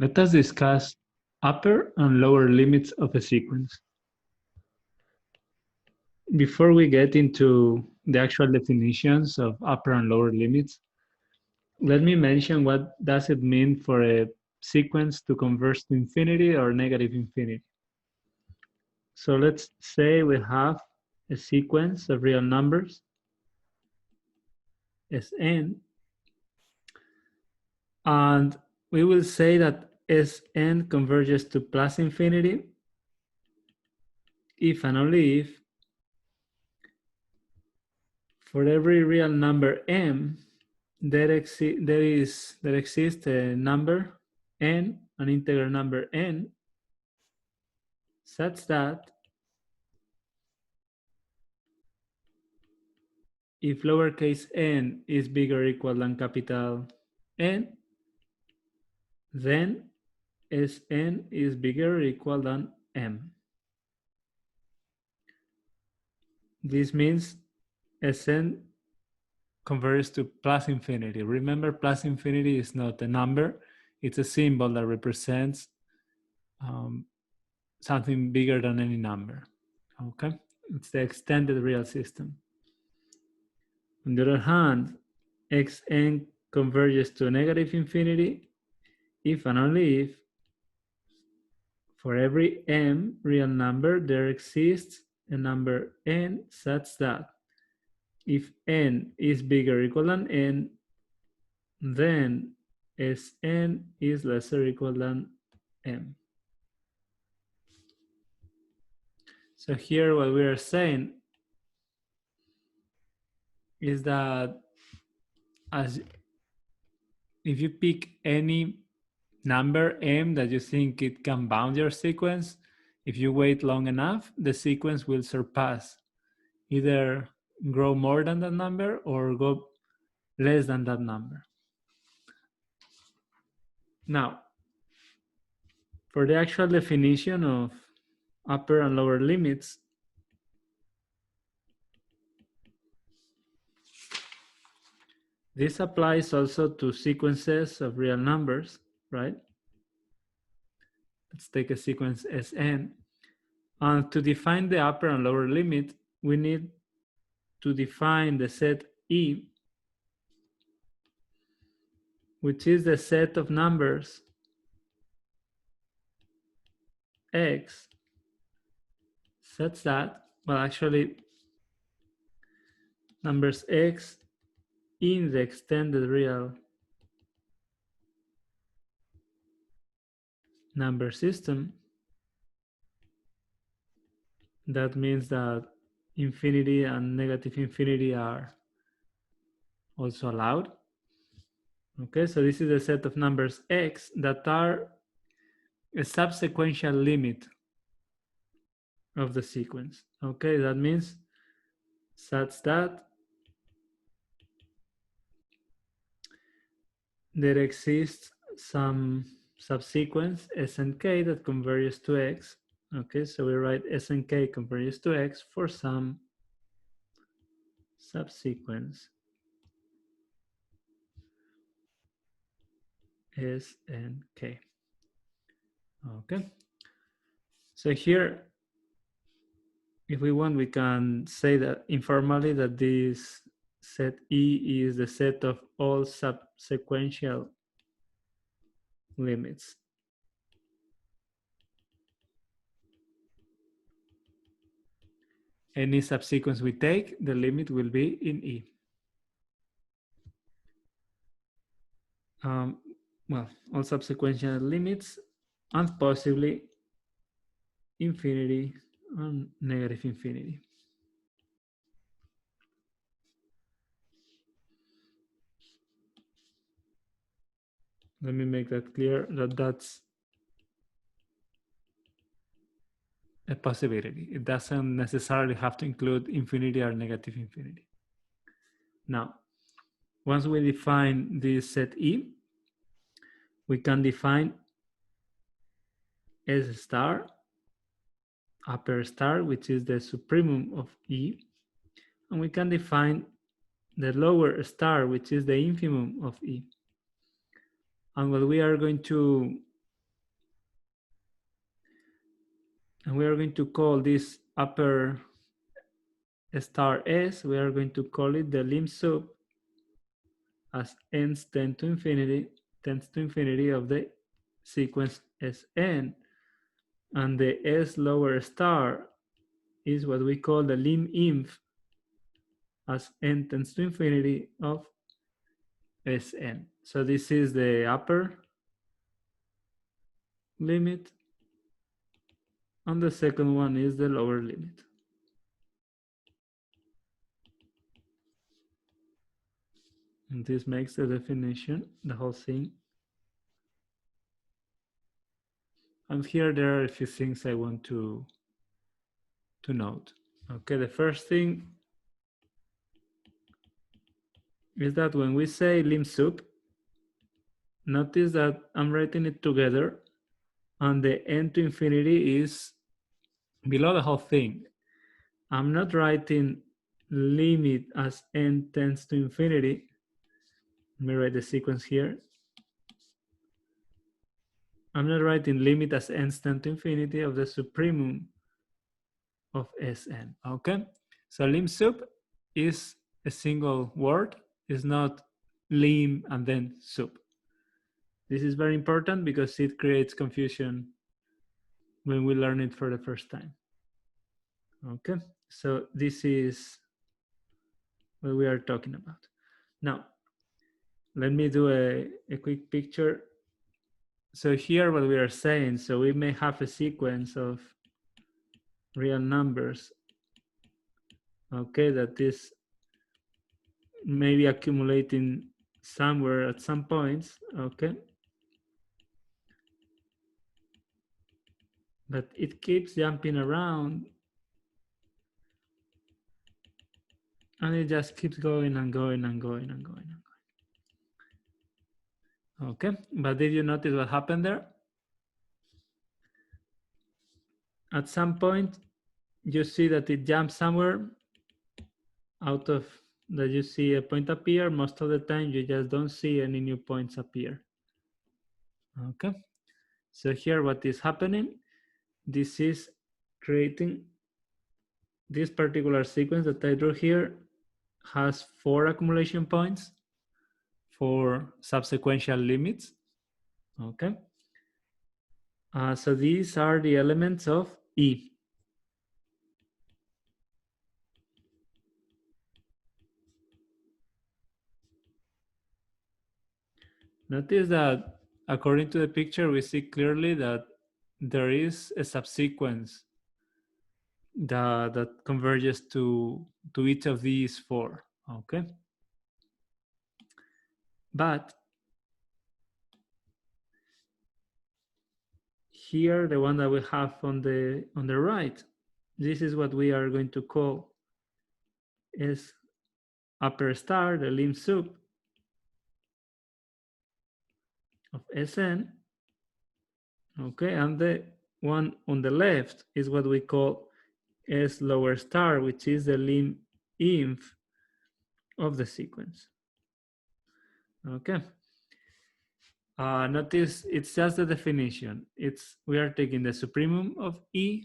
Let us discuss upper and lower limits of a sequence. Before we get into the actual definitions of upper and lower limits, let me mention what does it mean for a sequence to converge to infinity or negative infinity. So let's say we have a sequence of real numbers, Sn, and we will say that Sn converges to plus infinity if and only if for every real number m, there exists a number n, an integer number n, such that if lowercase n is bigger or equal than capital N, then Sn is bigger or equal than m. This means Sn converges to plus infinity. Remember, plus infinity is not a number, it's a symbol that represents something bigger than any number, okay? It's the extended real system. On the other hand, Xn converges to negative infinity if and only if for every m real number there exists a number n such that if n is bigger or equal than n, then Sn is lesser or equal than m. So here what we are saying is that as if you pick any number m that you think it can bound your sequence, if you wait long enough, the sequence will surpass, either grow more than that number or go less than that number. Now, for the actual definition of upper and lower limits, this applies also to sequences of real numbers, right? Let's take a sequence Sn. And to define the upper and lower limit, we need to define the set E, which is the set of numbers x such that, well, actually, numbers x in the extended real number system. That means that infinity and negative infinity are also allowed. Okay, so this is a set of numbers x that are a subsequential limit of the sequence. Okay, that means such that there exists some subsequence Snk that converges to x. Okay, so we write Snk converges to x for some subsequence Snk. Okay, so here, if we want, we can say that informally that this set E is the set of all subsequential limits. Any subsequence we take, the limit will be in E. Well, all subsequential limits and possibly infinity and negative infinity. Let me make that clear, that that's a possibility. It doesn't necessarily have to include infinity or negative infinity. Now, once we define this set E, we can define S star, upper star, which is the supremum of E, and we can define the lower star, which is the infimum of E. And what we are going to And we are going to call this upper star S, we are going to call it the lim sub as n tends to infinity of the sequence Sn. And the S lower star is what we call the lim inf as n tends to infinity of Sn. So this is the upper limit, and the second one is the lower limit. And this makes the definition, the whole thing. And here there are a few things I want to note. Okay, the first thing is that when we say lim sub, notice that I'm writing it together and the n to infinity is below the whole thing. I'm not writing limit as n tends to infinity. Let me write the sequence here. I'm not writing limit as n tends to infinity of the supremum of Sn, okay? So lim sub is a single word, it's not lim and then sub. This is very important because it creates confusion when we learn it for the first time. Okay, so this is what we are talking about. Now, let me do a quick picture. So here what we are saying, so we may have a sequence of real numbers, okay, that is maybe accumulating somewhere at some points, okay? But it keeps jumping around and it just keeps going and going and going and going and going. Okay, but did you notice what happened there? At some point, you see that it jumps somewhere out of that you see a point appear. Most of the time, you just don't see any new points appear. Okay, so here what is happening, this is creating this particular sequence that I drew here has 4 accumulation points for subsequential limits. Okay, so these are the elements of E. Notice that according to the picture, we see clearly that there is a subsequence that converges to each of these 4, okay? But here, the one that we have on the right, this is what we are going to call is upper star, the lim sub of Sn, okay? And the one on the left is what we call S lower star, which is the lim inf of the sequence. Okay. Notice it's just the definition. We are taking the supremum of E,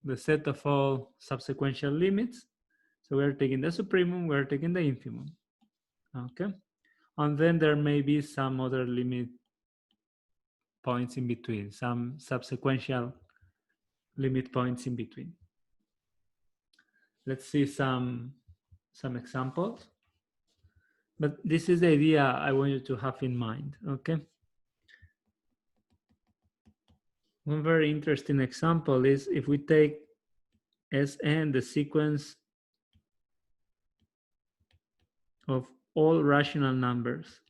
the set of all subsequential limits. So we are taking the supremum, we are taking the infimum. Okay. And then there may be some other limit points in between, some subsequential limit points in between. Let's see some examples. But this is the idea I want you to have in mind, okay? One very interesting example is if we take Sn, the sequence of all rational numbers.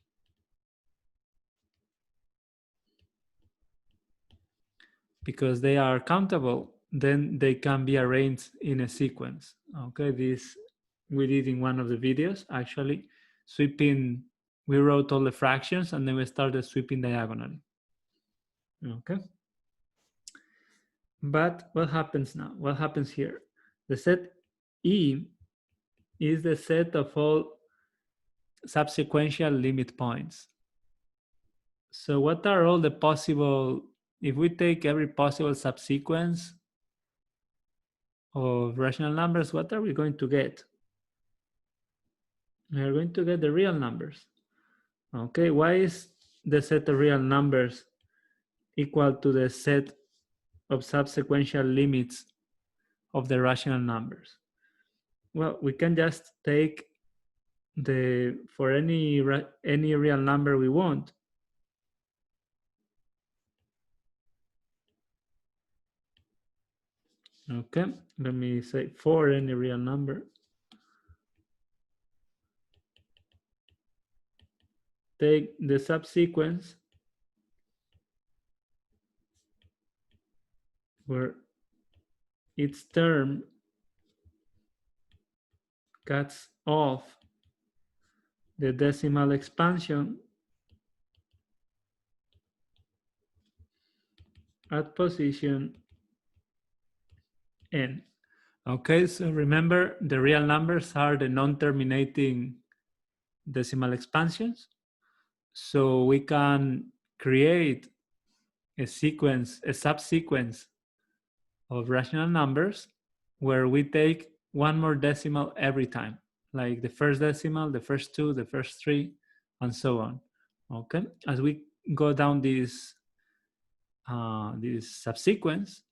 Because they are countable, then they can be arranged in a sequence. Okay, this we did in one of the videos, actually, sweeping, we wrote all the fractions and then we started sweeping diagonally. Okay. But what happens now? What happens here? The set E is the set of all subsequential limit points. So what are all the possible, if we take every possible subsequence of rational numbers, what are we going to get? We are going to get the real numbers. Okay, why is the set of real numbers equal to the set of subsequential limits of the rational numbers? Well, we can just take for any real number we want. Okay, let me say for any real number. Take the subsequence where its term cuts off the decimal expansion at position n. Okay, so remember the real numbers are the non-terminating decimal expansions. So we can create a subsequence of rational numbers where we take one more decimal every time, like the first decimal, the first two, the first three, and so on. Okay, as we go down this subsequence,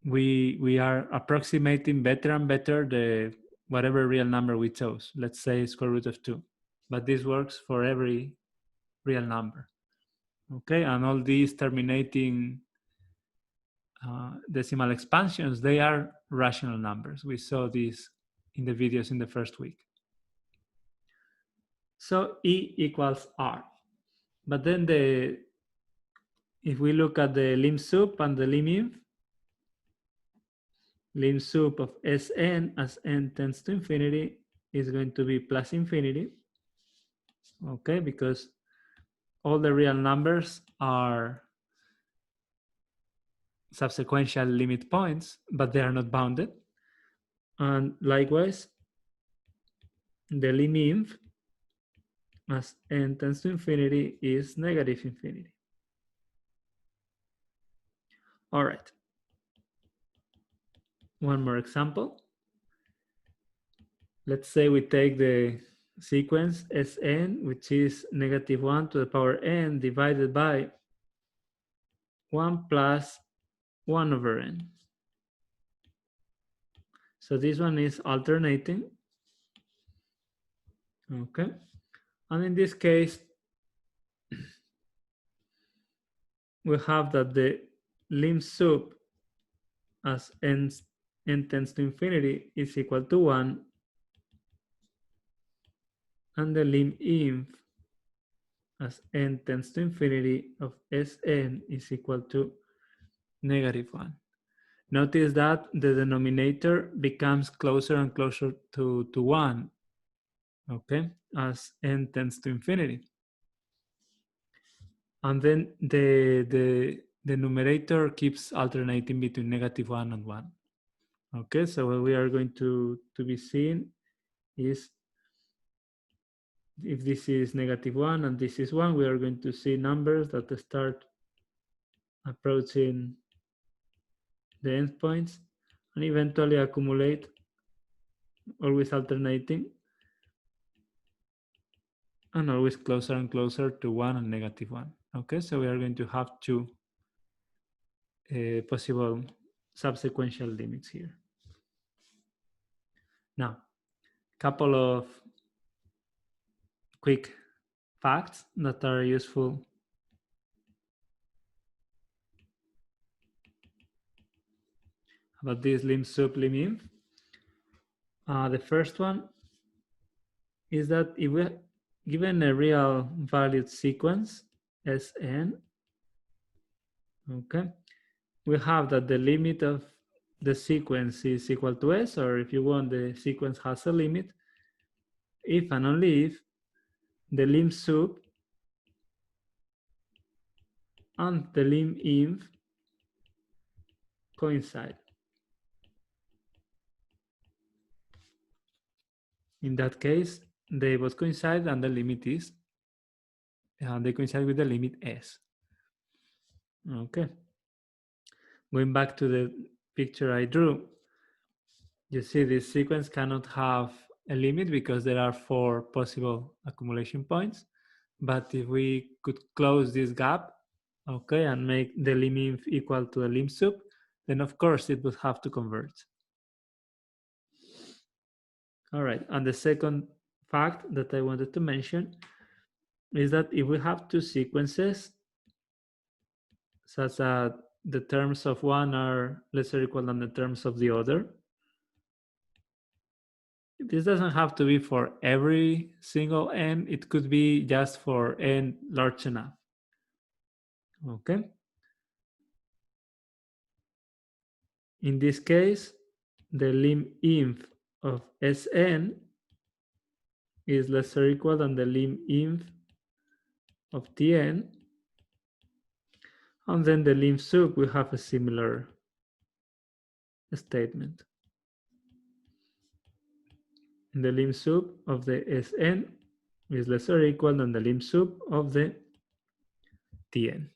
we are approximating better and better the whatever real number we chose. Let's say square root of 2, but this works for every real number. Okay, and all these terminating decimal expansions, they are rational numbers. We saw this in the videos in the first week. So E equals R. But then if we look at the lim sup and the lim sup of Sn as n tends to infinity is going to be plus infinity. Okay, because all the real numbers are subsequential limit points, but they are not bounded. And likewise, the lim as n tends to infinity is negative infinity. All right. One more example. Let's say we take the sequence Sn, which is negative 1 to the power n divided by 1 plus 1 over n. So this one is alternating. Okay. And in this case, we have that the lim sup as n tends to infinity is equal to 1, and the lim inf as n tends to infinity of Sn is equal to negative 1. Notice that the denominator becomes closer and closer to 1, okay, as n tends to infinity. And then the numerator keeps alternating between negative 1 and 1. Okay, so what we are going to be seeing is if this is negative 1 and this is 1, we are going to see numbers that start approaching the endpoints and eventually accumulate, always alternating, and always closer and closer to 1 and negative 1. Okay, so we are going to have two possible subsequential limits here. Now, couple of quick facts that are useful about this lim sup lim inf. The first one is that if we given a real valued sequence Sn, okay, we have that the limit of the sequence is equal to S, or if you want, the sequence has a limit, if and only if the lim sup and the lim inf coincide. In that case, they both coincide and the limit is, they coincide with the limit S. Okay. Going back to the picture I drew, You see, this sequence cannot have a limit because there are 4 possible accumulation points. But if we could close this gap, okay, and make the lim_inf equal to the lim_sup, then of course it would have to converge. All right, and the second fact that I wanted to mention is that if we have 2 sequences such that the terms of one are less or equal than the terms of the other, this doesn't have to be for every single n, it could be just for n large enough. Okay. In this case, the lim_inf of Sn is less or equal than the lim_inf of Tn, and then the lim_sup will have a similar statement. The lim_sup of the Sn is less or equal than the lim_sup of the Tn.